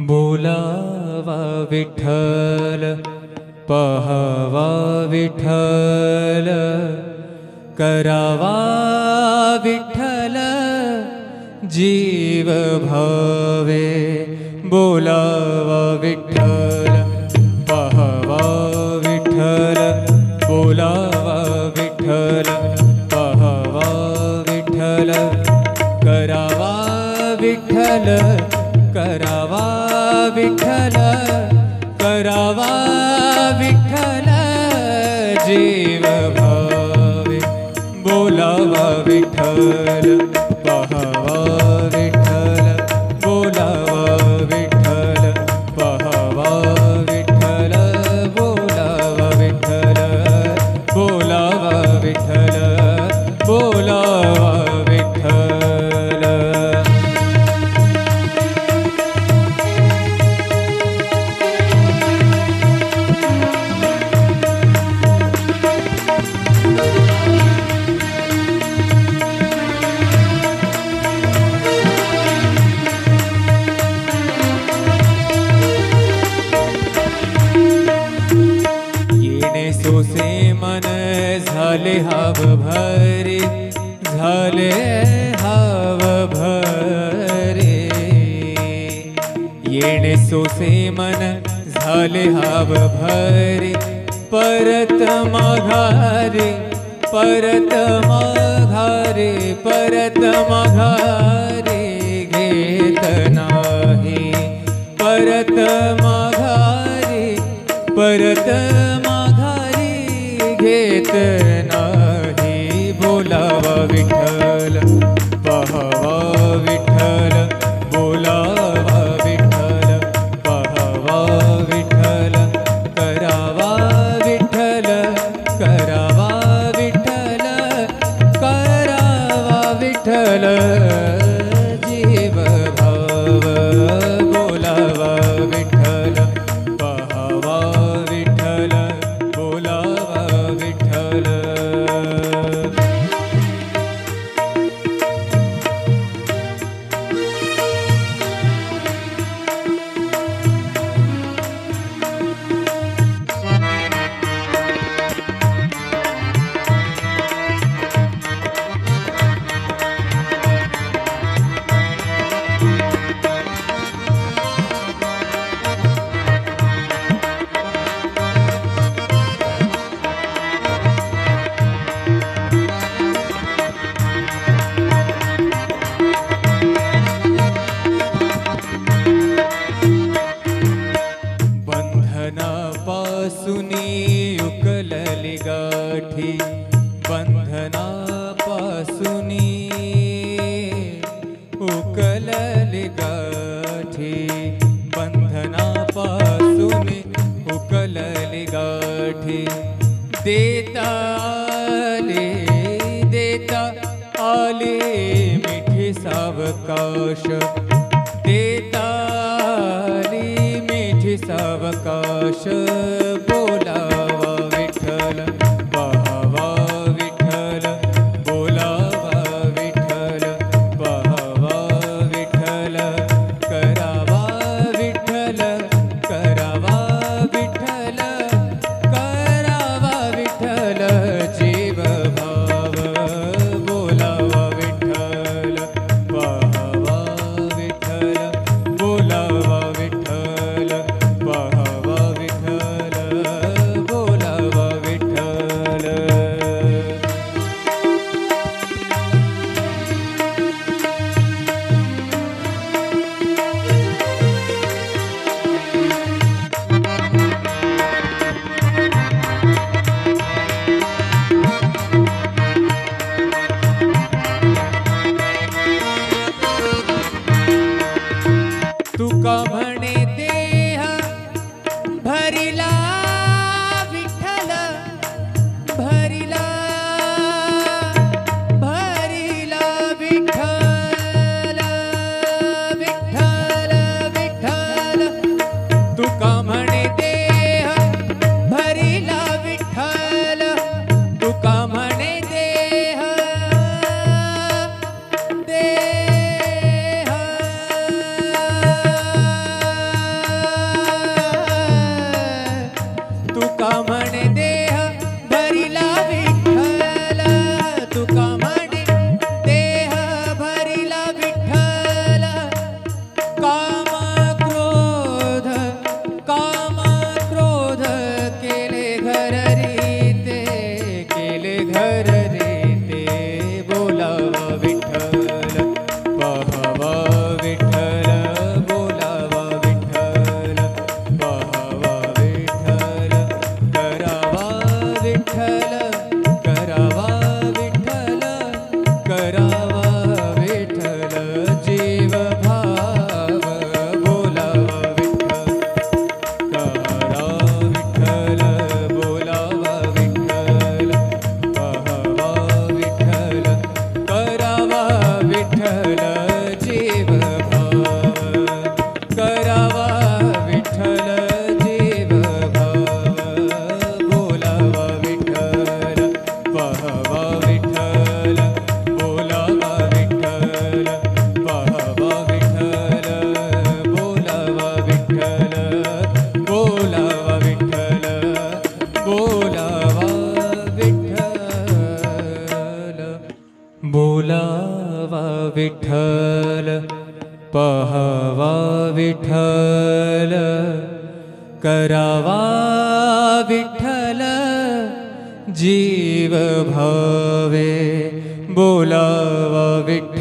बोलावा विठ्ठल पहावा विठ्ठल करावा विठ्ठल जीव भावे बोलावा विठ्ठल पहावा विठ्ठल बोलावा विठ्ठल पहावा विठ्ठल करावा विठ्ठल करावा विठ्ठल करावा विठ्ठल जीव भावे बोलावा विठ्ठल पहावा विठ्ठल बोलावा विठ्ठल पहावा विठ्ठल बोलावा विठ्ठल बोलावा विठ्ठल बोलावा विठ्ठल। सोसे मन झाले हाव भरे झाले हाव भरे येणे सोसे मन झाले हाव भरे परत माघारे परत माघारे परत माघारे घेत नाही परत माघारे परत घेत नाही बोलावा विठ्ठल पहावा विठ्ठल बोलावा विठ्ठल पहावा विठ्ठल करावा विठ्ठल करावा विठ्ठल करावा विठ्ठल जीव भाव बोलावा विठ्ठल पहावा विठ्ठल बोलावा विठ्ठल। बंधनापासूनी उकलली गाठी बंधनापासूनी उकलली गाठी बंधनापासूनी उकलली गाठी देता आले मिठी सावकाश देता सावकाश बोलावा विठ्ठल पहावा विठ्ठल बोलावा विठ्ठल पहावा विठ्ठल करावा विठ्ठल करावा विठ्ठल करावा विठ्ठल जीव भाव बोलावा विठ्ठल पहावा विठ्ठल बोलावा विठ्ठल पहावा विठ्ठल बोलावा विठ्ठल। तुका म्हणे देह भरिला विठ्ठल भरिला भरिला विठ्ठल विठ्ठल विठ्ठल तुका म्हणे देह भरिला विठ्ठल तुका म्हणे देह देह बोलावा विठ्ठल पहावा विठ्ठल करावा विठ्ठल जीव भावे बोलावा विठ्ठल